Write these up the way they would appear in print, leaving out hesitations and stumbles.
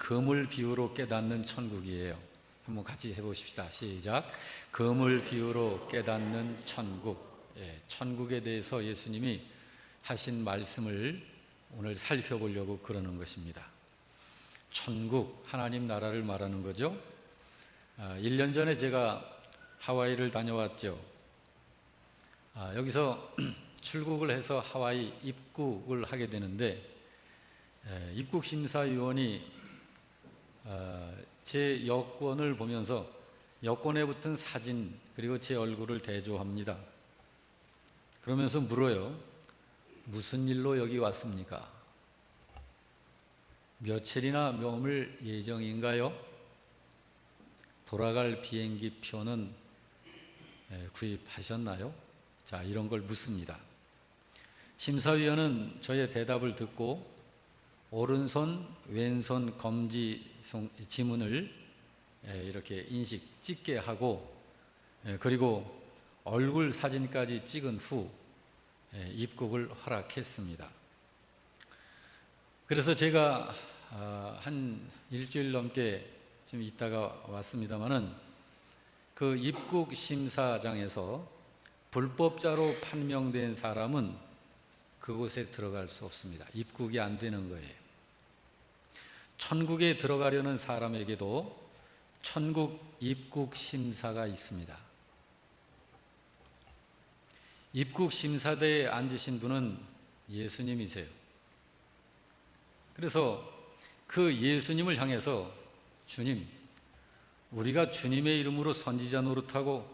금을 비유로 깨닫는 천국이에요. 한번 같이 해보십시다. 시작. 금을 비유로 깨닫는 천국. 천국에 대해서 예수님이 하신 말씀을 오늘 살펴보려고 그러는 것입니다. 천국, 하나님 나라를 말하는 거죠. 1년 전에 제가 하와이를 다녀왔죠. 여기서 출국을 해서 하와이 입국을 하게 되는데, 입국심사위원이 제 여권을 보면서 여권에 붙은 사진 그리고 제 얼굴을 대조합니다. 그러면서 물어요. 무슨 일로 여기 왔습니까? 며칠이나 머물 예정인가요? 돌아갈 비행기 표는 구입하셨나요? 자, 이런 걸 묻습니다. 심사위원은 저의 대답을 듣고 오른손, 왼손 검지 지문을 이렇게 인식 찍게 하고, 그리고 얼굴 사진까지 찍은 후 입국을 허락했습니다. 그래서 제가 한 일주일 넘게 지금 있다가 왔습니다마는 그 입국 심사장에서 불법자로 판명된 사람은 그곳에 들어갈 수 없습니다. 입국이 안 되는 거예요. 천국에 들어가려는 사람에게도 천국 입국 심사가 있습니다. 입국 심사대에 앉으신 분은 예수님이세요. 그래서 그 예수님을 향해서 주님, 우리가 주님의 이름으로 선지자 노릇하고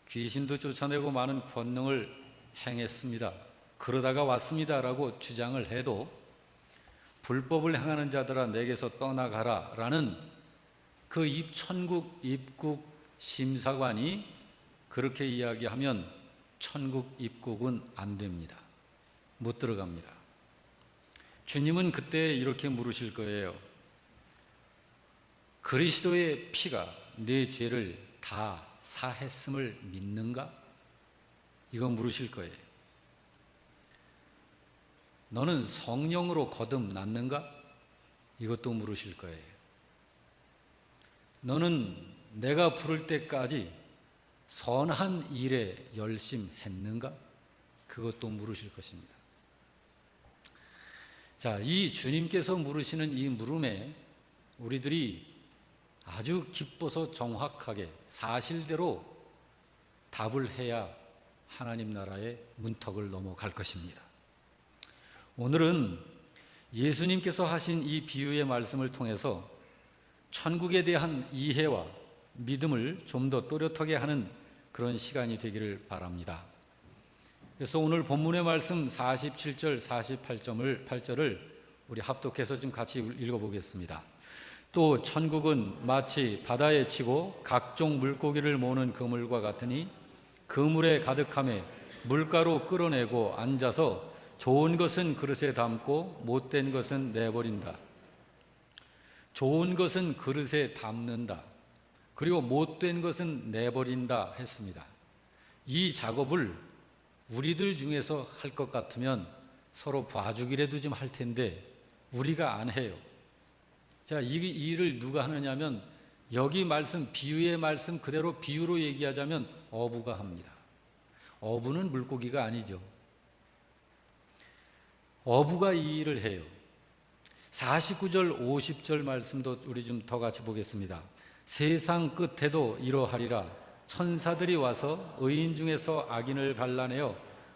귀신도 쫓아내고 많은 권능을 행했습니다. 그러다가 왔습니다라고 주장을 해도 불법을 행하는 자들아 내게서 떠나가라 라는 그 천국 입국 심사관이 그렇게 이야기하면 천국 입국은 안 됩니다. 못 들어갑니다. 주님은 그때 이렇게 물으실 거예요. 그리스도의 피가 내 죄를 다 사했음을 믿는가? 이거 물으실 거예요. 너는 성령으로 거듭났는가? 이것도 물으실 거예요. 너는 내가 부를 때까지 선한 일에 열심했는가? 그것도 물으실 것입니다. 자, 이 주님께서 물으시는 이 물음에 우리들이 아주 기뻐서 정확하게 사실대로 답을 해야 하나님 나라의 문턱을 넘어갈 것입니다. 오늘은 예수님께서 하신 이 비유의 말씀을 통해서 천국에 대한 이해와 믿음을 좀 더 또렷하게 하는 그런 시간이 되기를 바랍니다. 그래서 오늘 본문의 말씀 47절, 48절을 우리 합독해서 좀 같이 읽어보겠습니다. 또 천국은 마치 바다에 치고 각종 물고기를 모으는 그물과 같으니 그물에 가득하며 물가로 끌어내고 앉아서 좋은 것은 그릇에 담고 못된 것은 내버린다. 좋은 것은 그릇에 담는다. 그리고 못된 것은 내버린다 했습니다. 이 작업을 우리들 중에서 할 것 같으면 서로 봐주기라도 좀 할 텐데 우리가 안 해요. 자, 이 일을 누가 하느냐면 여기 말씀, 비유의 말씀 그대로 비유로 얘기하자면 어부가 합니다. 어부는 물고기가 아니죠. 어부가 이 일을 해요. 49절, 50절 말씀도 우리 좀 더 같이 보겠습니다. 세상 끝에도 이러하리라. 천사들이 와서 의인 중에서 악인을 갈라내어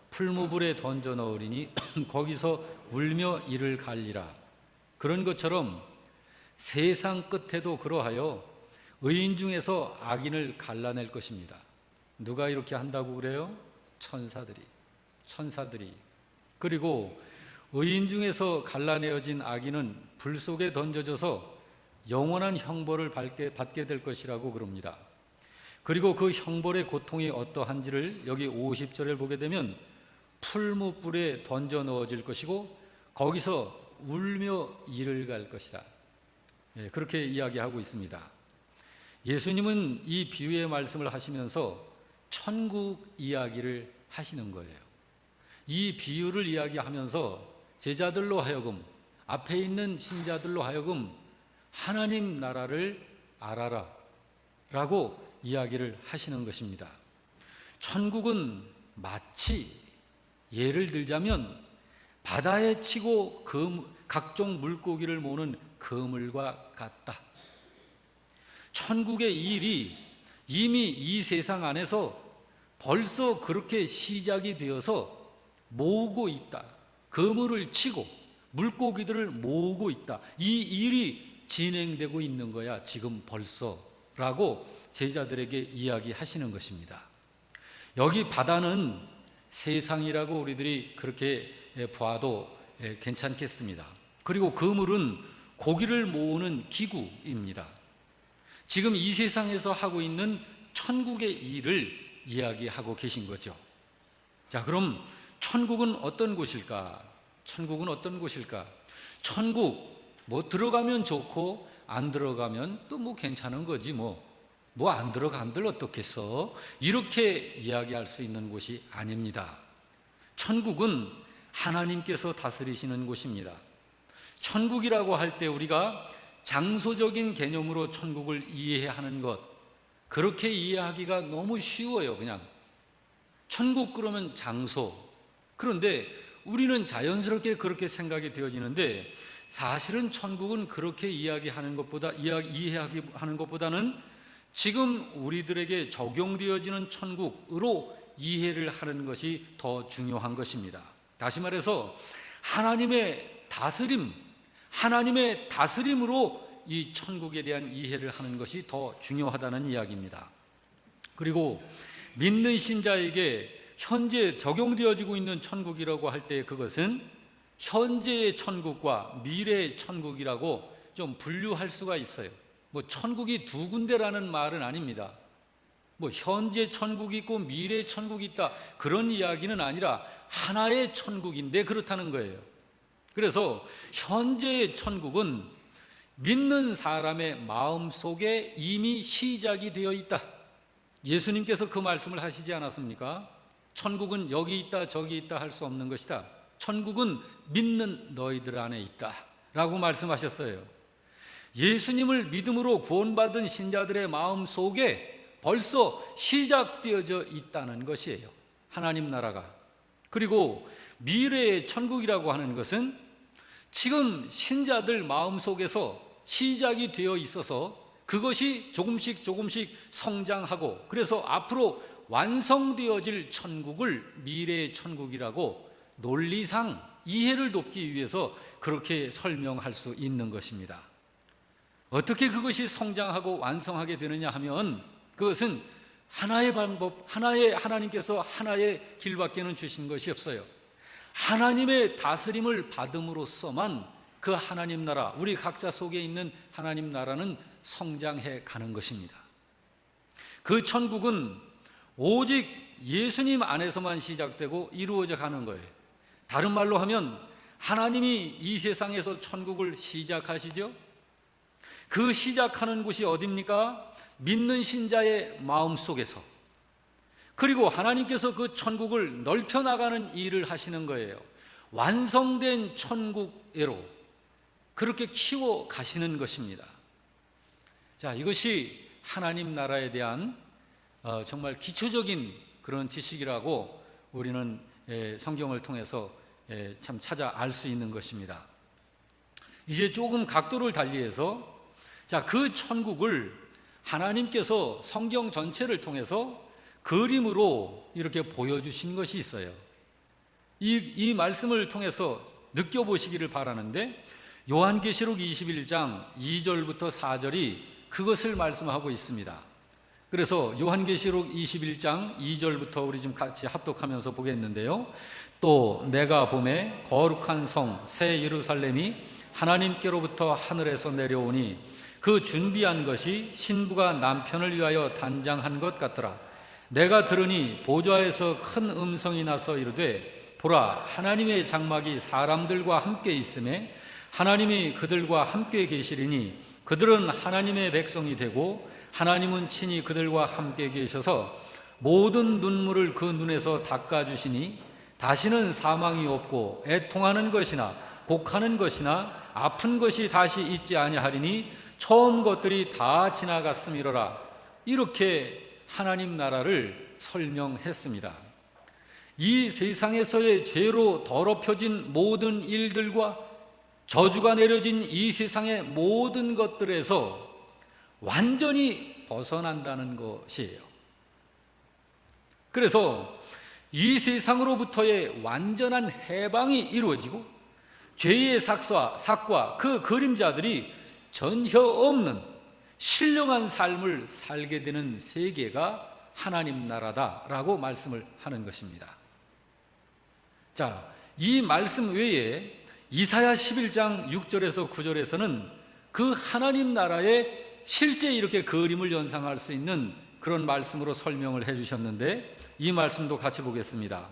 풀무불에 던져 넣으리니 거기서 울며 이를 갈리라. 그런 것처럼 세상 끝에도 그러하여 의인 중에서 악인을 갈라낼 것입니다. 누가 이렇게 한다고 그래요? 천사들이. 그리고 의인 중에서 갈라내어진 악인은 불 속에 던져져서 영원한 형벌을 받게 될 것이라고 그럽니다. 그리고 그 형벌의 고통이 어떠한지를 여기 50절을 보게 되면 풀무불에 던져 넣어질 것이고 거기서 울며 이를 갈 것이다. 그렇게 이야기하고 있습니다. 예수님은 이 비유의 말씀을 하시면서 천국 이야기를 하시는 거예요. 이 비유를 이야기하면서 제자들로 하여금, 앞에 있는 신자들로 하여금 하나님 나라를 알아라 라고 이야기를 하시는 것입니다. 천국은 마치 예를 들자면 바다에 치고 각종 물고기를 모으는 그물과 같다. 천국의 이 일이 이미 이 세상 안에서 벌써 그렇게 시작이 되어서 모으고 있다. 그물을 치고 물고기들을 모으고 있다. 이 일이 진행되고 있는 거야 지금 벌써 라고 제자들에게 이야기하시는 것입니다. 여기 바다는 세상이라고 우리들이 그렇게 봐도 괜찮겠습니다. 그리고 그물은 고기를 모으는 기구입니다. 지금 이 세상에서 하고 있는 천국의 일을 이야기하고 계신 거죠. 자, 그럼 천국은 어떤 곳일까? 천국은 어떤 곳일까? 천국 뭐 들어가면 좋고 안 들어가면 또 뭐 괜찮은 거지 뭐 안 들어간들 어떻겠어? 이렇게 이야기할 수 있는 곳이 아닙니다. 천국은 하나님께서 다스리시는 곳입니다. 천국이라고 할 때 우리가 장소적인 개념으로 천국을 이해하는 것, 그렇게 이해하기가 너무 쉬워요. 그냥 천국 그러면 장소. 그런데 우리는 자연스럽게 그렇게 생각이 되어지는데 사실은 천국은 그렇게 이해하는 것보다는 지금 우리들에게 적용되어지는 천국으로 이해를 하는 것이 더 중요한 것입니다. 다시 말해서 하나님의 다스림으로 이 천국에 대한 이해를 하는 것이 더 중요하다는 이야기입니다. 그리고 믿는 신자에게 현재 적용되어지고 있는 천국이라고 할 때 그것은 현재의 천국과 미래의 천국이라고 좀 분류할 수가 있어요. 뭐 천국이 두 군데라는 말은 아닙니다. 뭐 현재 천국이 있고 미래의 천국이 있다 그런 이야기는 아니라 하나의 천국인데 그렇다는 거예요. 그래서 현재의 천국은 믿는 사람의 마음속에 이미 시작이 되어 있다. 예수님께서 그 말씀을 하시지 않았습니까? 천국은 여기 있다 저기 있다 할 수 없는 것이다. 천국은 믿는 너희들 안에 있다 라고 말씀하셨어요. 예수님을 믿음으로 구원받은 신자들의 마음속에 벌써 시작되어져 있다는 것이에요. 하나님 나라가. 그리고 미래의 천국이라고 하는 것은 지금 신자들 마음속에서 시작이 되어 있어서 그것이 조금씩 성장하고 그래서 앞으로 완성되어질 천국을 미래의 천국이라고 논리상 이해를 돕기 위해서 그렇게 설명할 수 있는 것입니다. 어떻게 그것이 성장하고 완성하게 되느냐 하면 그것은 하나의 방법, 하나님께서 하나의 길밖에는 주신 것이 없어요. 하나님의 다스림을 받음으로써만 그 하나님 나라, 우리 각자 속에 있는 하나님 나라는 성장해 가는 것입니다. 그 천국은 오직 예수님 안에서만 시작되고 이루어져 가는 거예요. 다른 말로 하면 하나님이 이 세상에서 천국을 시작하시죠. 그 시작하는 곳이 어디입니까? 믿는 신자의 마음속에서. 그리고 하나님께서 그 천국을 넓혀 나가는 일을 하시는 거예요. 완성된 천국으로 그렇게 키워 가시는 것입니다. 자, 이것이 하나님 나라에 대한 정말 기초적인 그런 지식이라고 우리는 성경을 통해서 참 찾아 알 수 있는 것입니다. 이제 조금 각도를 달리해서 자, 그 천국을 하나님께서 성경 전체를 통해서 그림으로 이렇게 보여주신 것이 있어요. 이 말씀을 통해서 느껴보시기를 바라는데 요한계시록 21장 2절부터 4절이 그것을 말씀하고 있습니다. 그래서 요한계시록 21장 2절부터 우리 좀 같이 합독하면서 보겠는데요. 또 내가 보매 거룩한 성 새 예루살렘이 하나님께로부터 하늘에서 내려오니 그 준비한 것이 신부가 남편을 위하여 단장한 것 같더라. 내가 들으니 보좌에서 큰 음성이 나서 이르되 보라 하나님의 장막이 사람들과 함께 있음에 하나님이 그들과 함께 계시리니 그들은 하나님의 백성이 되고 하나님은 친히 그들과 함께 계셔서 모든 눈물을 그 눈에서 닦아주시니 다시는 사망이 없고 애통하는 것이나 곡하는 것이나 아픈 것이 다시 있지 아니하리니 처음 것들이 다 지나갔음이로라. 이렇게 하나님 나라를 설명했습니다. 이 세상에서의 죄로 더럽혀진 모든 일들과 저주가 내려진 이 세상의 모든 것들에서 완전히 벗어난다는 것이에요. 그래서 이 세상으로부터의 완전한 해방이 이루어지고 죄의 삭과 그 그림자들이 전혀 없는 신령한 삶을 살게 되는 세계가 하나님 나라다라고 말씀을 하는 것입니다. 자, 이 말씀 외에 이사야 11장 6절에서 9절에서는 그 하나님 나라의 실제 이렇게 그림을 연상할 수 있는 그런 말씀으로 설명을 해 주셨는데, 이 말씀도 같이 보겠습니다.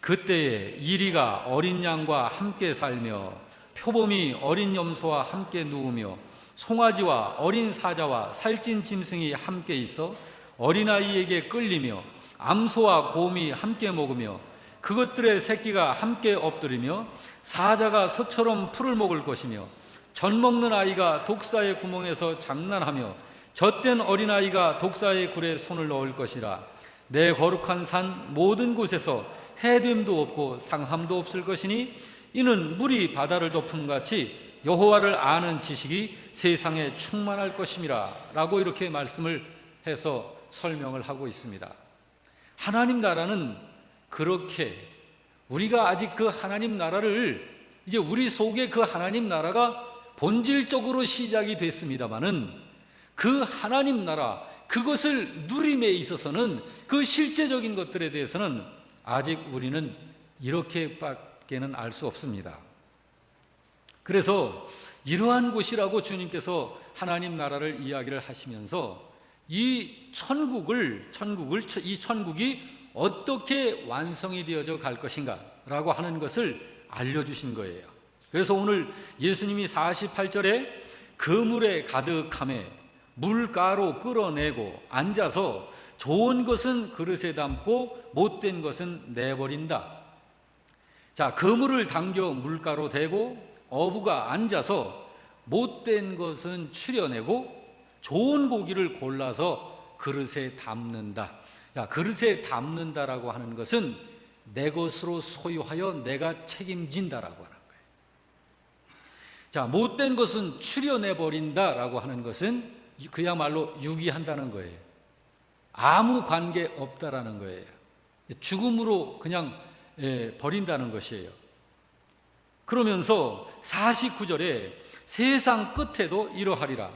그때에 이리가 어린 양과 함께 살며 표범이 어린 염소와 함께 누우며 송아지와 어린 사자와 살찐 짐승이 함께 있어 어린아이에게 끌리며 암소와 곰이 함께 먹으며 그것들의 새끼가 함께 엎드리며 사자가 소처럼 풀을 먹을 것이며 젖 먹는 아이가 독사의 구멍에서 장난하며 젖된 어린아이가 독사의 굴에 손을 넣을 것이라. 내 거룩한 산 모든 곳에서 해됨도 없고 상함도 없을 것이니 이는 물이 바다를 덮음같이 여호와를 아는 지식이 세상에 충만할 것임이라 라고 이렇게 말씀을 해서 설명을 하고 있습니다. 하나님 나라는 그렇게 우리가 아직 그 하나님 나라를 이제 우리 속에 그 하나님 나라가 본질적으로 시작이 됐습니다마는 그 하나님 나라 그것을 누림에 있어서는 그 실제적인 것들에 대해서는 아직 우리는 이렇게밖에는 알 수 없습니다. 그래서 이러한 곳이라고 주님께서 하나님 나라를 이야기를 하시면서 이 천국이 어떻게 완성이 되어져 갈 것인가 라고 하는 것을 알려주신 거예요. 그래서 오늘 예수님이 48절에 그물에 가득함에 물가로 끌어내고 앉아서 좋은 것은 그릇에 담고 못된 것은 내버린다. 자, 그물을 당겨 물가로 대고 어부가 앉아서 못된 것은 추려내고 좋은 고기를 골라서 그릇에 담는다. 야, 그릇에 담는다라고 하는 것은 내 것으로 소유하여 내가 책임진다라고 하는 거예요. 자, 못된 것은 추려내버린다라고 하는 것은 그야말로 유기한다는 거예요. 아무 관계 없다라는 거예요. 죽음으로 그냥 버린다는 것이에요. 그러면서 49절에 세상 끝에도 이러하리라.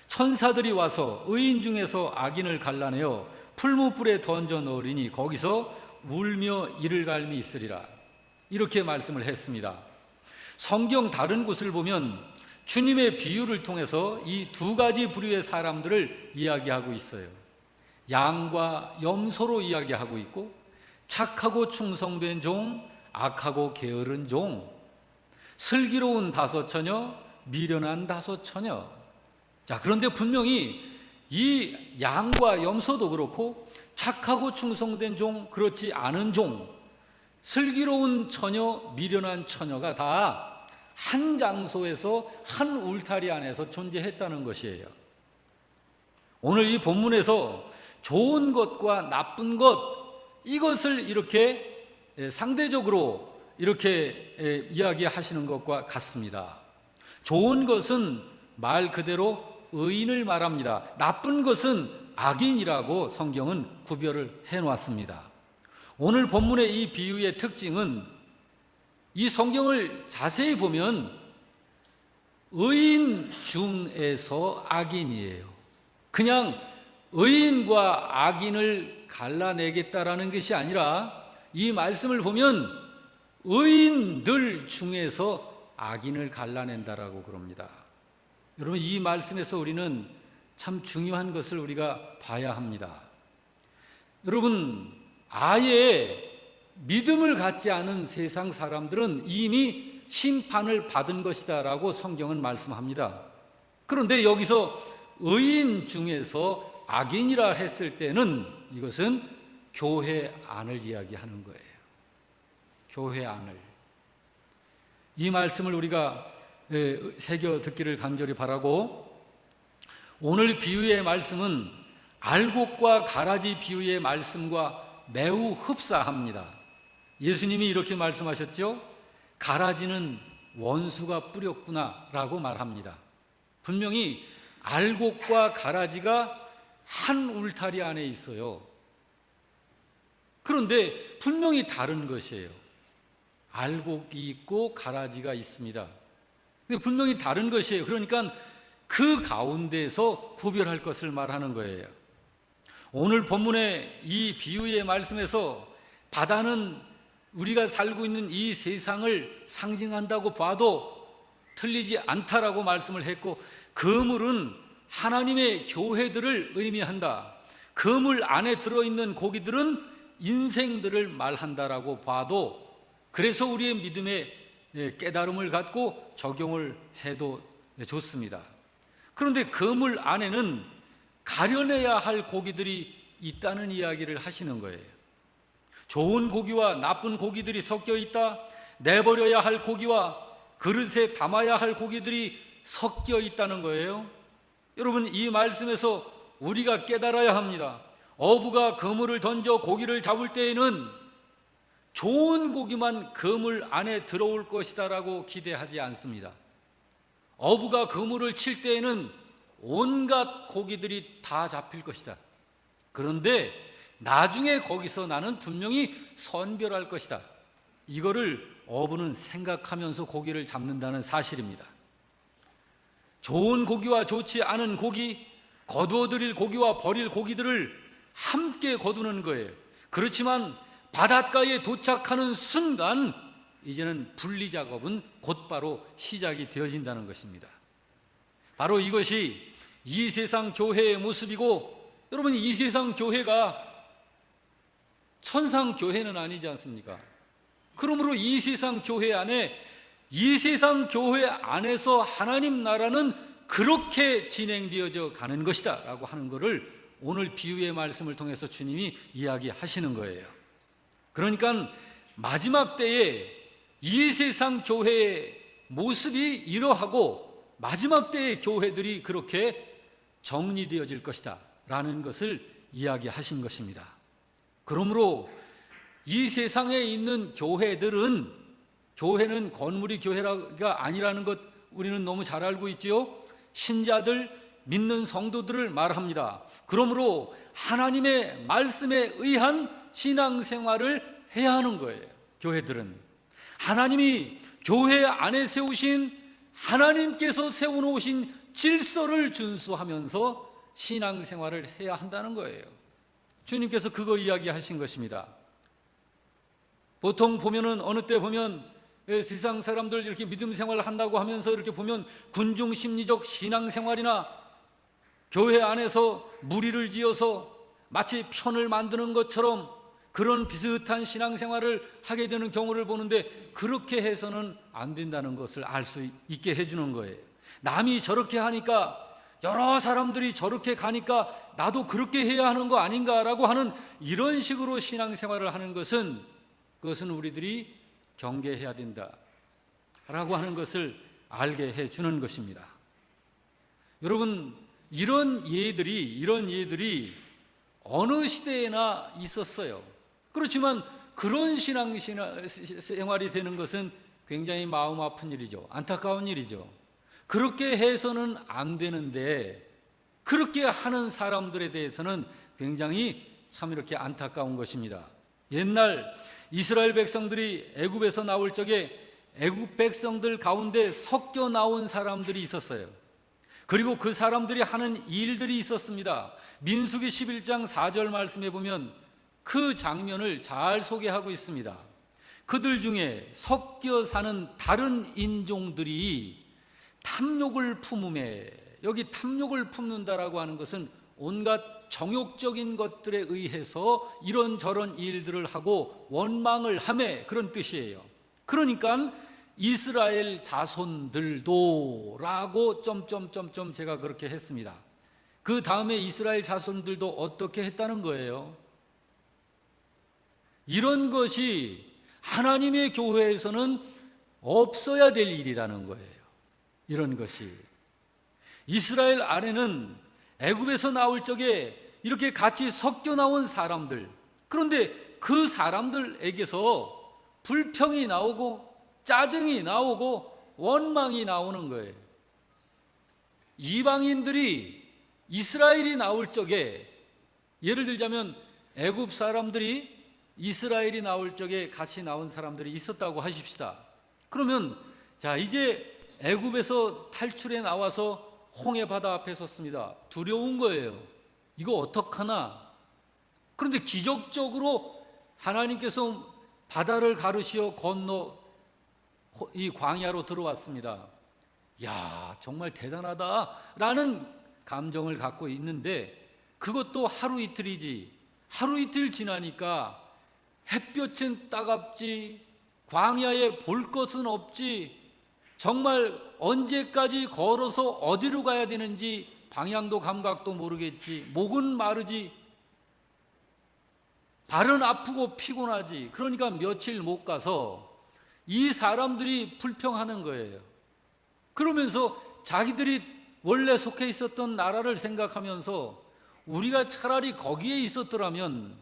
천사들이 와서 의인 중에서 악인을 갈라내어 풀무불에 던져 넣으리니 거기서 울며 이를 갈미 있으리라. 이렇게 말씀을 했습니다. 성경 다른 곳을 보면 주님의 비유를 통해서 이 두 가지 부류의 사람들을 이야기하고 있어요. 양과 염소로 이야기하고 있고 착하고 충성된 종, 악하고 게으른 종, 슬기로운 다섯 처녀, 미련한 다섯 처녀. 자, 그런데 분명히 이 양과 염소도 그렇고 착하고 충성된 종, 그렇지 않은 종, 슬기로운 처녀, 미련한 처녀가 다 한 장소에서 한 울타리 안에서 존재했다는 것이에요. 오늘 이 본문에서 좋은 것과 나쁜 것, 이것을 이렇게 상대적으로 이렇게 이야기하시는 것과 같습니다. 좋은 것은 말 그대로 의인을 말합니다. 나쁜 것은 악인이라고 성경은 구별을 해놓았습니다. 오늘 본문의 이 비유의 특징은 이 성경을 자세히 보면 의인 중에서 악인이에요. 그냥 의인과 악인을 갈라내겠다라는 것이 아니라 이 말씀을 보면 의인들 중에서 악인을 갈라낸다라고 그럽니다. 여러분, 이 말씀에서 우리는 참 중요한 것을 우리가 봐야 합니다. 여러분, 아예 믿음을 갖지 않은 세상 사람들은 이미 심판을 받은 것이다 라고 성경은 말씀합니다. 그런데 여기서 의인 중에서 악인이라 했을 때는 이것은 교회 안을 이야기하는 거예요. 교회 안을. 이 말씀을 우리가 새겨 듣기를 간절히 바라고, 오늘 비유의 말씀은 알곡과 가라지 비유의 말씀과 매우 흡사합니다. 예수님이 이렇게 말씀하셨죠. 가라지는 원수가 뿌렸구나 라고 말합니다. 분명히 알곡과 가라지가 한 울타리 안에 있어요. 그런데 분명히 다른 것이에요. 알곡이 있고 가라지가 있습니다. 분명히 다른 것이에요. 그러니까 그 가운데서 구별할 것을 말하는 거예요. 오늘 본문의 이 비유의 말씀에서 바다는 우리가 살고 있는 이 세상을 상징한다고 봐도 틀리지 않다라고 말씀을 했고, 그물은 하나님의 교회들을 의미한다. 그물 안에 들어있는 고기들은 인생들을 말한다라고 봐도, 그래서 우리의 믿음의 깨달음을 갖고 적용을 해도 좋습니다. 그런데 그물 안에는 가려내야 할 고기들이 있다는 이야기를 하시는 거예요. 좋은 고기와 나쁜 고기들이 섞여 있다. 내버려야 할 고기와 그릇에 담아야 할 고기들이 섞여 있다는 거예요. 여러분, 이 말씀에서 우리가 깨달아야 합니다. 어부가 그물을 던져 고기를 잡을 때에는 좋은 고기만 그물 안에 들어올 것이다라고 기대하지 않습니다. 어부가 그물을 칠 때에는 온갖 고기들이 다 잡힐 것이다. 그런데 나중에 거기서 나는 분명히 선별할 것이다. 이거를 어부는 생각하면서 고기를 잡는다는 사실입니다. 좋은 고기와 좋지 않은 고기, 거두어들일 고기와 버릴 고기들을 함께 거두는 거예요. 그렇지만 바닷가에 도착하는 순간 이제는 분리 작업은 곧바로 시작이 되어진다는 것입니다. 바로 이것이 이 세상 교회의 모습이고, 여러분, 이 세상 교회가 천상 교회는 아니지 않습니까? 그러므로 이 세상 교회 안에서 하나님 나라는 그렇게 진행되어져 가는 것이다 라고 하는 것을 오늘 비유의 말씀을 통해서 주님이 이야기하시는 거예요. 그러니까 마지막 때에 이 세상 교회의 모습이 이러하고 마지막 때의 교회들이 그렇게 정리되어질 것이다 라는 것을 이야기하신 것입니다. 그러므로 이 세상에 있는 교회는 건물이 교회가 아니라는 것 우리는 너무 잘 알고 있지요. 신자들, 믿는 성도들을 말합니다. 그러므로 하나님의 말씀에 의한 신앙생활을 해야 하는 거예요. 교회들은 하나님이 교회 안에 세우신, 하나님께서 세워놓으신 질서를 준수하면서 신앙생활을 해야 한다는 거예요. 주님께서 그거 이야기하신 것입니다. 보통 보면은, 어느 때 보면 세상 사람들 이렇게 믿음 생활을 한다고 하면서 이렇게 보면 군중 심리적 신앙생활이나 교회 안에서 무리를 지어서 마치 편을 만드는 것처럼 그런 비슷한 신앙생활을 하게 되는 경우를 보는데, 그렇게 해서는 안 된다는 것을 알 수 있게 해주는 거예요. 남이 저렇게 하니까, 여러 사람들이 저렇게 가니까 나도 그렇게 해야 하는 거 아닌가라고 하는 이런 식으로 신앙생활을 하는 것은, 그것은 우리들이 경계해야 된다라고 하는 것을 알게 해주는 것입니다. 여러분, 이런 예들이 어느 시대에나 있었어요. 그렇지만 그런 신앙생활이 되는 것은 굉장히 마음 아픈 일이죠. 안타까운 일이죠. 그렇게 해서는 안 되는데, 그렇게 하는 사람들에 대해서는 굉장히 참 이렇게 안타까운 것입니다. 옛날 이스라엘 백성들이 애굽에서 나올 적에 애굽 백성들 가운데 섞여 나온 사람들이 있었어요. 그리고 그 사람들이 하는 일들이 있었습니다. 민수기 11장 4절 말씀에 보면 그 장면을 잘 소개하고 있습니다. 그들 중에 섞여 사는 다른 인종들이 탐욕을 품음에, 여기 탐욕을 품는다라고 하는 것은 온갖 정욕적인 것들에 의해서 이런저런 일들을 하고 원망을 하매, 그런 뜻이에요. 그러니까 이스라엘 자손들도 라고 점점점점 제가 그렇게 했습니다. 그 다음에 이스라엘 자손들도 어떻게 했다는 거예요? 이런 것이 하나님의 교회에서는 없어야 될 일이라는 거예요. 이런 것이 이스라엘 안에는 애굽에서 나올 적에 이렇게 같이 섞여 나온 사람들, 그런데 그 사람들에게서 불평이 나오고 짜증이 나오고 원망이 나오는 거예요. 이방인들이 이스라엘이 나올 적에, 예를 들자면 애굽 사람들이 이스라엘이 나올 적에 같이 나온 사람들이 있었다고 하십시다. 그러면 자, 이제 애굽에서 탈출해 나와서 홍해 바다 앞에 섰습니다. 두려운 거예요. 이거 어떡하나? 그런데 기적적으로 하나님께서 바다를 가르시어 건너 이 광야로 들어왔습니다. 야, 정말 대단하다라는 감정을 갖고 있는데, 그것도 하루 이틀이지. 하루 이틀 지나니까 햇볕은 따갑지, 광야에 볼 것은 없지, 정말 언제까지 걸어서 어디로 가야 되는지 방향도 감각도 모르겠지, 목은 마르지, 발은 아프고 피곤하지. 그러니까 며칠 못 가서 이 사람들이 불평하는 거예요. 그러면서 자기들이 원래 속해 있었던 나라를 생각하면서 우리가 차라리 거기에 있었더라면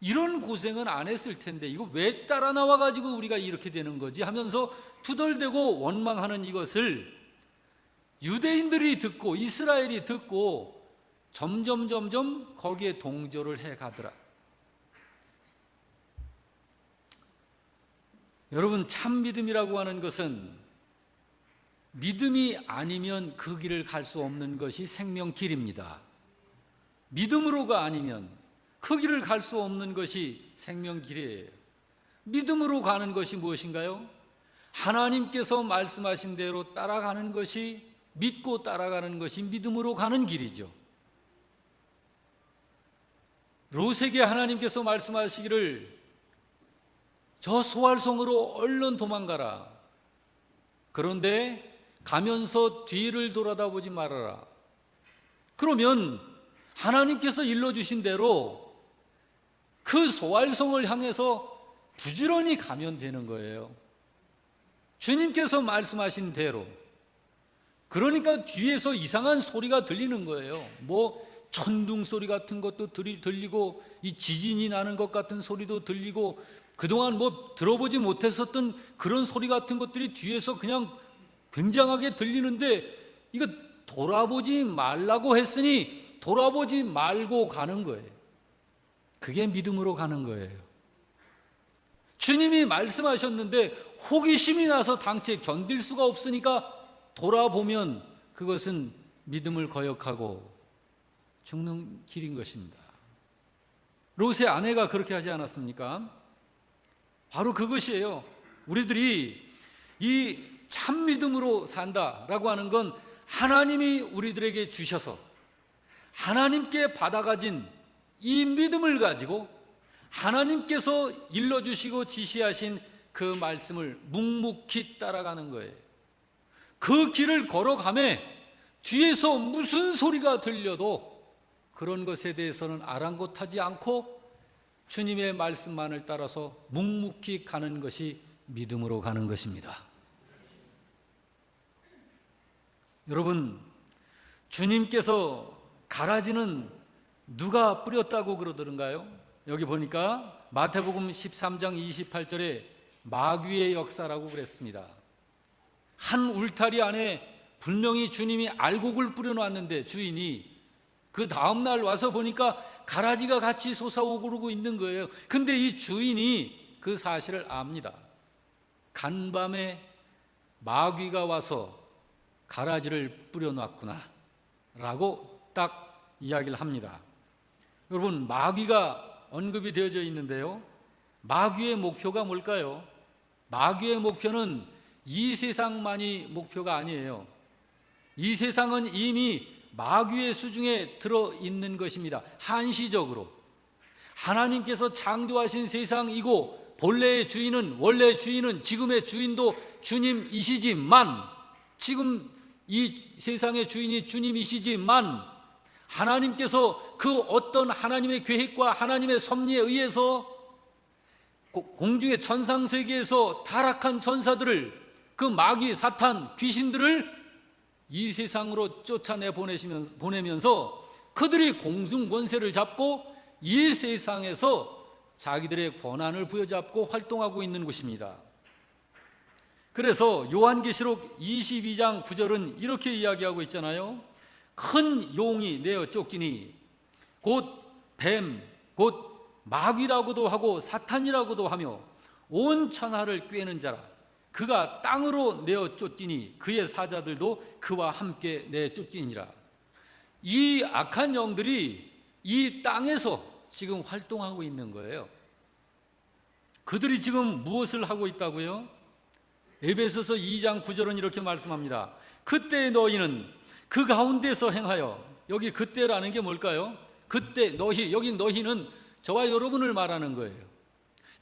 이런 고생은 안 했을 텐데 이거 왜 따라 나와가지고 우리가 이렇게 되는 거지 하면서 투덜대고 원망하는 이것을 유대인들이 듣고 이스라엘이 듣고 점점 거기에 동조를 해 가더라. 여러분, 참 믿음이라고 하는 것은 믿음이 아니면 그 길을 갈 수 없는 것이 생명길입니다. 믿음으로가 아니면 그 길을 갈 수 없는 것이 생명길이에요. 믿음으로 가는 것이 무엇인가요? 하나님께서 말씀하신 대로 따라가는 것이, 믿고 따라가는 것이 믿음으로 가는 길이죠. 롯에게 하나님께서 말씀하시기를 저 소알성으로 얼른 도망가라. 그런데 가면서 뒤를 돌아다보지 말아라. 그러면 하나님께서 일러주신 대로 그 소알성을 향해서 부지런히 가면 되는 거예요. 주님께서 말씀하신 대로. 그러니까 뒤에서 이상한 소리가 들리는 거예요. 뭐 천둥 소리 같은 것도 들리고, 이 지진이 나는 것 같은 소리도 들리고, 그동안 뭐 들어보지 못했었던 그런 소리 같은 것들이 뒤에서 그냥 굉장하게 들리는데, 이거 돌아보지 말라고 했으니 돌아보지 말고 가는 거예요. 그게 믿음으로 가는 거예요. 주님이 말씀하셨는데 호기심이 나서 당최 견딜 수가 없으니까 돌아보면 그것은 믿음을 거역하고 죽는 길인 것입니다. 롯의 아내가 그렇게 하지 않았습니까? 바로 그것이에요. 우리들이 이 참 믿음으로 산다라고 하는 건 하나님이 우리들에게 주셔서 하나님께 받아가진 이 믿음을 가지고 하나님께서 일러주시고 지시하신 그 말씀을 묵묵히 따라가는 거예요. 그 길을 걸어가매 뒤에서 무슨 소리가 들려도 그런 것에 대해서는 아랑곳하지 않고 주님의 말씀만을 따라서 묵묵히 가는 것이 믿음으로 가는 것입니다. 여러분, 주님께서 가라지는 누가 뿌렸다고 그러던가요? 여기 보니까 마태복음 13장 28절에 마귀의 역사라고 그랬습니다. 한 울타리 안에 분명히 주님이 알곡을 뿌려놨는데 주인이 그 다음날 와서 보니까 가라지가 같이 솟아오르고 있는 거예요. 근데 이 주인이 그 사실을 압니다. 간밤에 마귀가 와서 가라지를 뿌려놨구나 라고 딱 이야기를 합니다. 여러분, 마귀가 언급이 되어져 있는데요, 마귀의 목표가 뭘까요? 마귀의 목표는 이 세상만이 목표가 아니에요. 이 세상은 이미 마귀의 수중에 들어있는 것입니다. 한시적으로 하나님께서 창조하신 세상이고 원래 주인은 지금의 주인도 주님이시지만, 지금 이 세상의 주인이 주님이시지만 하나님께서 그 어떤 하나님의 계획과 하나님의 섭리에 의해서 공중의 천상세계에서 타락한 천사들을, 그 마귀 사탄 귀신들을 이 세상으로 쫓아내 보내면서 그들이 공중 권세를 잡고 이 세상에서 자기들의 권한을 부여잡고 활동하고 있는 것입니다. 그래서 요한계시록 22장 9절은 이렇게 이야기하고 있잖아요. 큰 용이 내어 쫓기니 곧 뱀, 곧 마귀라고도 하고 사탄이라고도 하며 온 천하를 꿰는 자라. 그가 땅으로 내어 쫓기니 그의 사자들도 그와 함께 내어 쫓기니라. 이 악한 영들이 이 땅에서 지금 활동하고 있는 거예요. 그들이 지금 무엇을 하고 있다고요? 에베소서 2장 9절은 이렇게 말씀합니다. 그때 너희는 그 가운데서 행하여, 여기 그때라는 게 뭘까요? 그때 너희, 여기 너희는 저와 여러분을 말하는 거예요.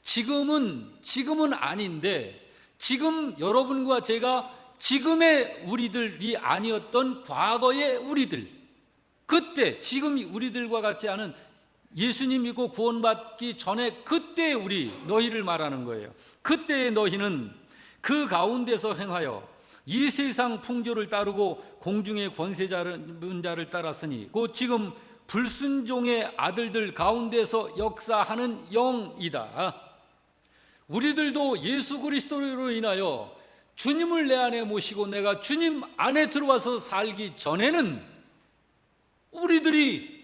지금은 아닌데, 지금 여러분과 제가 지금의 우리들이 아니었던 과거의 우리들, 그때 지금 우리들과 같지 않은 예수님 믿고 구원받기 전에 그때의 우리, 너희를 말하는 거예요. 그때의 너희는 그 가운데서 행하여 이 세상 풍조를 따르고 공중의 권세자를 따랐으니 곧 지금 불순종의 아들들 가운데서 역사하는 영이다. 우리들도 예수 그리스도로 인하여 주님을 내 안에 모시고 내가 주님 안에 들어와서 살기 전에는 우리들이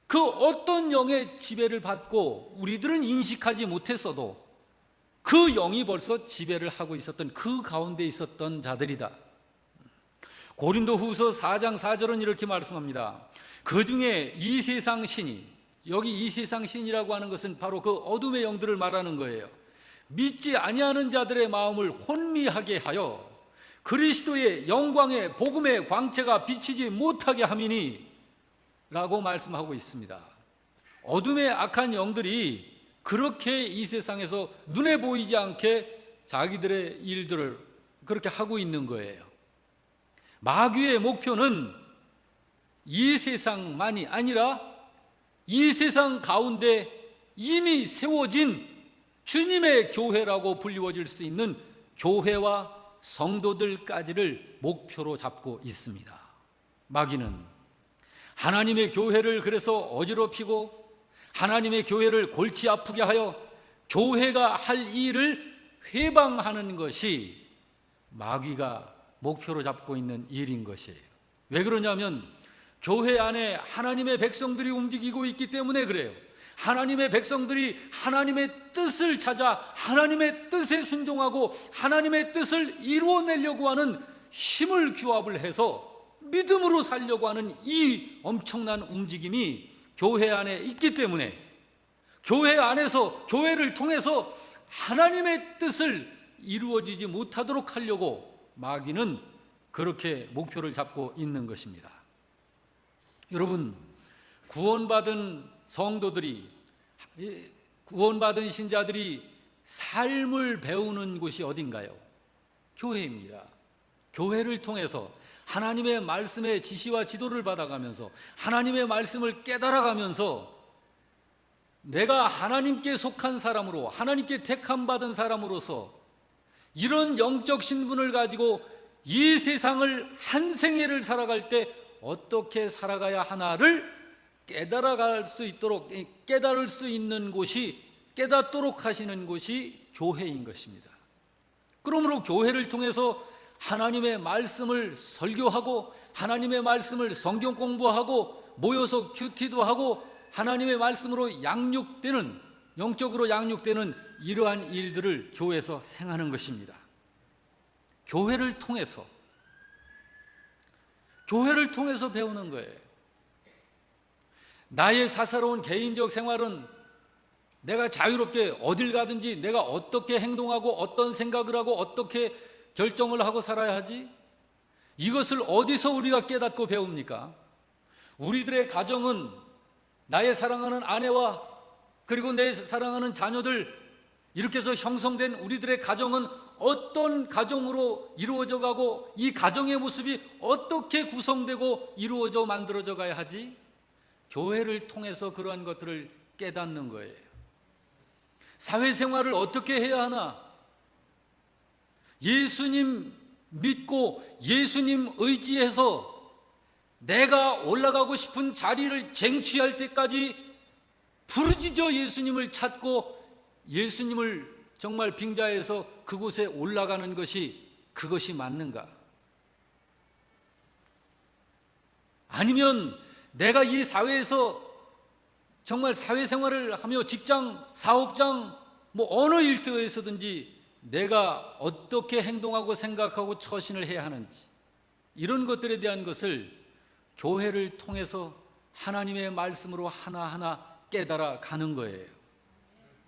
그 어떤 영의 지배를 받고 우리들은 인식하지 못했어도 그 영이 벌써 지배를 하고 있었던 그 가운데 있었던 자들이다. 고린도후서 4장 4절은 이렇게 말씀합니다. 그 중에 이 세상 신이, 여기 이 세상 신이라고 하는 것은 바로 그 어둠의 영들을 말하는 거예요. 믿지 아니하는 자들의 마음을 혼미하게 하여 그리스도의 영광의 복음의 광채가 비치지 못하게 함이니 라고 말씀하고 있습니다. 어둠의 악한 영들이 그렇게 이 세상에서 눈에 보이지 않게 자기들의 일들을 그렇게 하고 있는 거예요. 마귀의 목표는 이 세상만이 아니라 이 세상 가운데 이미 세워진 주님의 교회라고 불리워질 수 있는 교회와 성도들까지를 목표로 잡고 있습니다. 마귀는 하나님의 교회를 그래서 어지럽히고 하나님의 교회를 골치 아프게 하여 교회가 할 일을 회방하는 것이 마귀가 목표로 잡고 있는 일인 것이에요. 왜 그러냐면 교회 안에 하나님의 백성들이 움직이고 있기 때문에 그래요. 하나님의 백성들이 하나님의 뜻을 찾아 하나님의 뜻에 순종하고 하나님의 뜻을 이루어내려고 하는 힘을 규합을 해서 믿음으로 살려고 하는 이 엄청난 움직임이 교회 안에 있기 때문에 교회 안에서 교회를 통해서 하나님의 뜻을 이루어지지 못하도록 하려고 마귀는 그렇게 목표를 잡고 있는 것입니다. 여러분, 구원받은 성도들이, 구원받은 신자들이 삶을 배우는 곳이 어딘가요? 교회입니다. 교회를 통해서 하나님의 말씀의 지시와 지도를 받아가면서 하나님의 말씀을 깨달아가면서 내가 하나님께 속한 사람으로, 하나님께 택함 받은 사람으로서 이런 영적 신분을 가지고 이 세상을 한 생애를 살아갈 때 어떻게 살아가야 하나를 깨달아갈 수 있도록, 깨달을 수 있는 곳이, 깨닫도록 하시는 곳이 교회인 것입니다. 그러므로 교회를 통해서 하나님의 말씀을 설교하고 하나님의 말씀을 성경 공부하고 모여서 큐티도 하고 하나님의 말씀으로 양육되는, 영적으로 양육되는 이러한 일들을 교회에서 행하는 것입니다. 교회를 통해서 배우는 거예요. 나의 사사로운 개인적 생활은 내가 자유롭게 어딜 가든지 내가 어떻게 행동하고 어떤 생각을 하고 어떻게 결정을 하고 살아야 하지? 이것을 어디서 우리가 깨닫고 배웁니까? 우리들의 가정은 나의 사랑하는 아내와 그리고 내 사랑하는 자녀들, 이렇게 해서 형성된 우리들의 가정은 어떤 가정으로 이루어져 가고 이 가정의 모습이 어떻게 구성되고 이루어져 만들어져 가야 하지? 교회를 통해서 그러한 것들을 깨닫는 거예요. 사회생활을 어떻게 해야 하나? 예수님 믿고 예수님 의지해서 내가 올라가고 싶은 자리를 쟁취할 때까지 부르짖어 예수님을 찾고 예수님을 정말 빙자해서 그곳에 올라가는 것이 그것이 맞는가? 아니면 내가 이 사회에서 정말 사회생활을 하며 직장, 사업장, 어느 일터에서든지 내가 어떻게 행동하고 생각하고 처신을 해야 하는지 이런 것들에 대한 것을 교회를 통해서 하나님의 말씀으로 하나하나 깨달아 가는 거예요.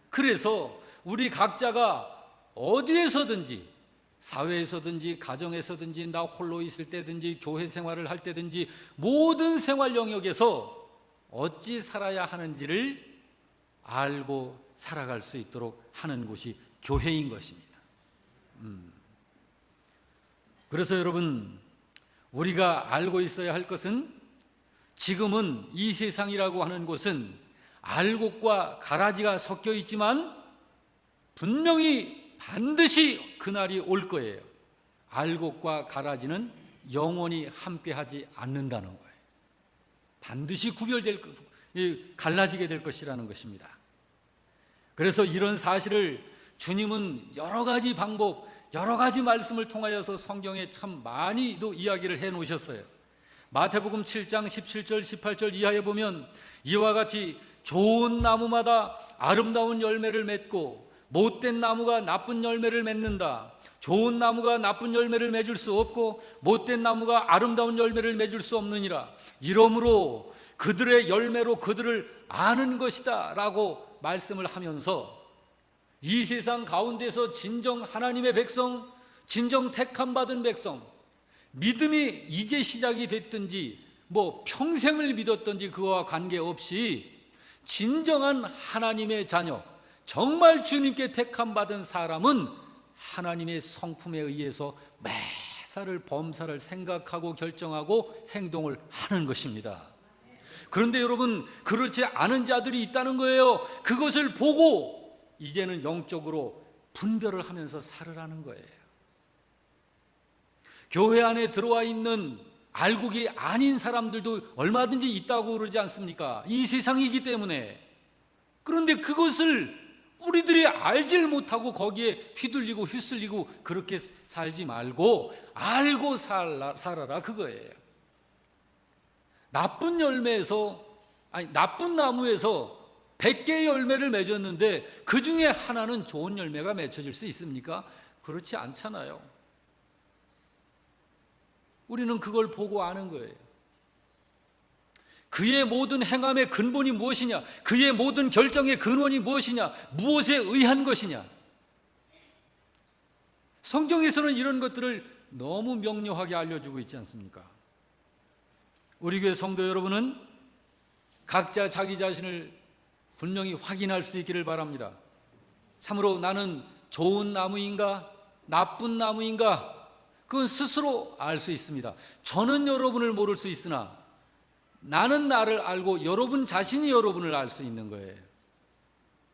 그래서 우리 각자가 어디에서든지 사회에서든지 가정에서든지 나 홀로 있을 때든지 교회 생활을 할 때든지 모든 생활 영역에서 어찌 살아야 하는지를 알고 살아갈 수 있도록 하는 곳이 교회인 것입니다. 그래서 여러분, 우리가 알고 있어야 할 것은 지금은 이 세상이라고 하는 곳은 알곡과 가라지가 섞여 있지만 분명히 반드시 그날이 올 거예요. 알곡과 가라지는 영원히 함께하지 않는다는 거예요. 반드시 갈라지게 될 것이라는 것입니다. 그래서 이런 사실을 주님은 여러 가지 방법, 여러 가지 말씀을 통하여서 성경에 참 많이도 이야기를 해 놓으셨어요. 마태복음 7장 17절 18절 이하에 보면 이와 같이 좋은 나무마다 아름다운 열매를 맺고 못된 나무가 나쁜 열매를 맺는다. 좋은 나무가 나쁜 열매를 맺을 수 없고 못된 나무가 아름다운 열매를 맺을 수 없느니라. 이러므로 그들의 열매로 그들을 아는 것이다 라고 말씀을 하면서 이 세상 가운데서 진정 하나님의 백성, 진정 택함 받은 백성, 믿음이 이제 시작이 됐든지 평생을 믿었든지 그와 관계없이 진정한 하나님의 자녀, 정말 주님께 택함 받은 사람은 하나님의 성품에 의해서 매사를 범사를 생각하고 결정하고 행동을 하는 것입니다. 그런데 여러분, 그렇지 않은 자들이 있다는 거예요. 그것을 보고 이제는 영적으로 분별을 하면서 살으라는 거예요. 교회 안에 들어와 있는 알곡이 아닌 사람들도 얼마든지 있다고 그러지 않습니까? 이 세상이기 때문에. 그런데 그것을 우리들이 알질 못하고 거기에 휘둘리고 휘둘리고 그렇게 살지 말고 알고 살아라 그거예요. 나쁜 나무에서 100개의 열매를 맺었는데 그 중에 하나는 좋은 열매가 맺혀질 수 있습니까? 그렇지 않잖아요. 우리는 그걸 보고 아는 거예요. 그의 모든 행함의 근본이 무엇이냐? 그의 모든 결정의 근원이 무엇이냐? 무엇에 의한 것이냐? 성경에서는 이런 것들을 너무 명료하게 알려주고 있지 않습니까? 우리 교회 성도 여러분은 각자 자기 자신을 분명히 확인할 수 있기를 바랍니다. 참으로 나는 좋은 나무인가? 나쁜 나무인가? 그건 스스로 알 수 있습니다. 저는 여러분을 모를 수 있으나 나는 나를 알고 여러분 자신이 여러분을 알 수 있는 거예요.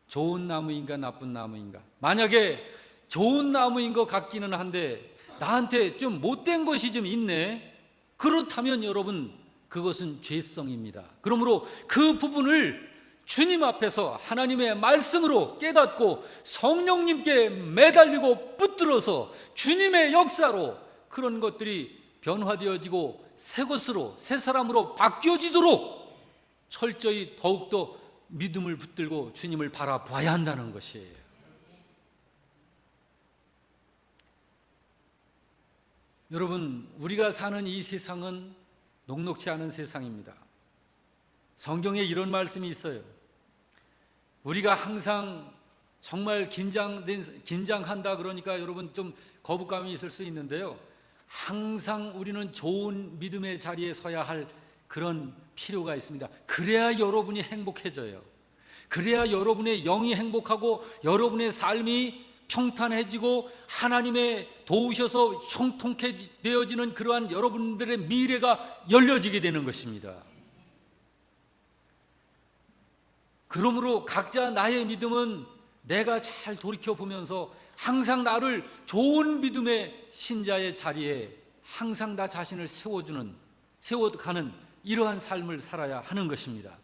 좋은 나무인가 나쁜 나무인가? 만약에 좋은 나무인 것 같기는 한데 나한테 좀 못된 것이 좀 있네. 그렇다면 여러분 그것은 죄성입니다. 그러므로 그 부분을 주님 앞에서 하나님의 말씀으로 깨닫고 성령님께 매달리고 붙들어서 주님의 역사로 그런 것들이 변화되어지고 새 것으로 새 사람으로 바뀌어지도록 철저히 더욱더 믿음을 붙들고 주님을 바라봐야 한다는 것이에요. 여러분, 우리가 사는 이 세상은 녹록지 않은 세상입니다. 성경에 이런 말씀이 있어요. 우리가 항상 정말 긴장한다 그러니까 여러분 좀 거부감이 있을 수 있는데요. 항상 우리는 좋은 믿음의 자리에 서야 할 그런 필요가 있습니다. 그래야 여러분이 행복해져요. 그래야 여러분의 영이 행복하고 여러분의 삶이 평탄해지고 하나님의 도우셔서 형통케 되어지는 그러한 여러분들의 미래가 열려지게 되는 것입니다. 그러므로 각자 나의 믿음은 내가 잘 돌이켜보면서 항상 나를 좋은 믿음의 신자의 자리에 항상 나 자신을 세워가는 이러한 삶을 살아야 하는 것입니다.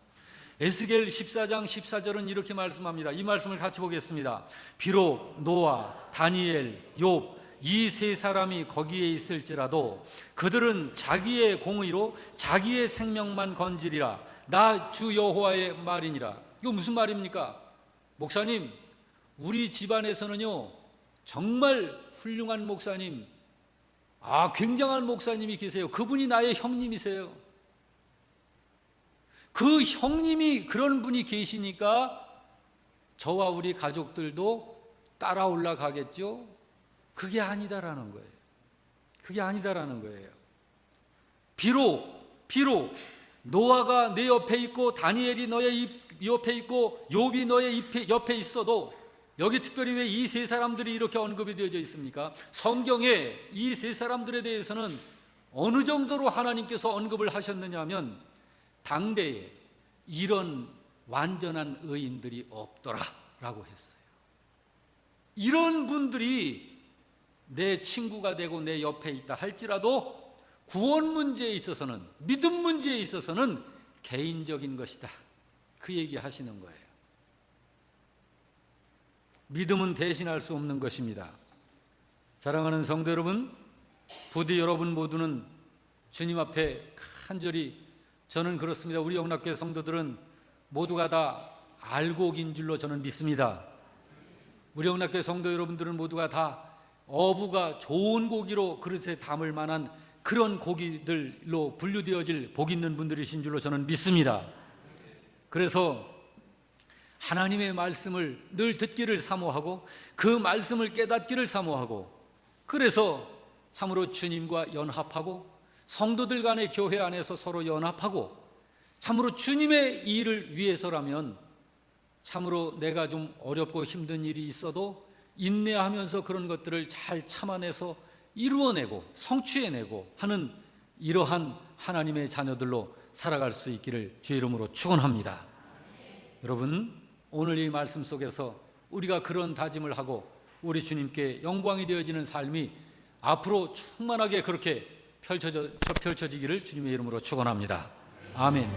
에스겔 14장 14절은 이렇게 말씀합니다. 이 말씀을 같이 보겠습니다. 비록 노아, 다니엘, 욥 이 세 사람이 거기에 있을지라도 그들은 자기의 공의로 자기의 생명만 건지리라. 나 주 여호와의 말이니라. 이거 무슨 말입니까? 목사님, 우리 집안에서는요 정말 훌륭한 목사님, 굉장한 목사님이 계세요. 그분이 나의 형님이세요. 그 형님이 그런 분이 계시니까 저와 우리 가족들도 따라 올라가겠죠? 그게 아니다라는 거예요. 그게 아니다라는 거예요. 비록 노아가 내 옆에 있고 다니엘이 너의 옆에 있고 욥이 너의 옆에 있어도, 여기 특별히 왜 이 세 사람들이 이렇게 언급이 되어져 있습니까? 성경에 이 세 사람들에 대해서는 어느 정도로 하나님께서 언급을 하셨느냐 하면, 당대에 이런 완전한 의인들이 없더라 라고 했어요. 이런 분들이 내 친구가 되고 내 옆에 있다 할지라도 구원 문제에 있어서는, 믿음 문제에 있어서는 개인적인 것이다, 그 얘기 하시는 거예요. 믿음은 대신할 수 없는 것입니다. 사랑하는 성도 여러분, 부디 여러분 모두는 주님 앞에 간절히, 저는 그렇습니다. 우리 영락교회 성도들은 모두가 다 알곡인 줄로 저는 믿습니다. 우리 영락교회 성도 여러분들은 모두가 다 어부가 좋은 고기로 그릇에 담을 만한 그런 고기들로 분류되어질 복 있는 분들이신 줄로 저는 믿습니다. 그래서 하나님의 말씀을 늘 듣기를 사모하고 그 말씀을 깨닫기를 사모하고, 그래서 참으로 주님과 연합하고 성도들 간의 교회 안에서 서로 연합하고, 참으로 주님의 일을 위해서라면 참으로 내가 좀 어렵고 힘든 일이 있어도 인내하면서 그런 것들을 잘 참아내서 이루어내고 성취해내고 하는 이러한 하나님의 자녀들로 살아갈 수 있기를 주의 이름으로 축원합니다. 여러분, 오늘 이 말씀 속에서 우리가 그런 다짐을 하고 우리 주님께 영광이 되어지는 삶이 앞으로 충만하게 그렇게 펼쳐지기를 주님의 이름으로 축원합니다. 아멘.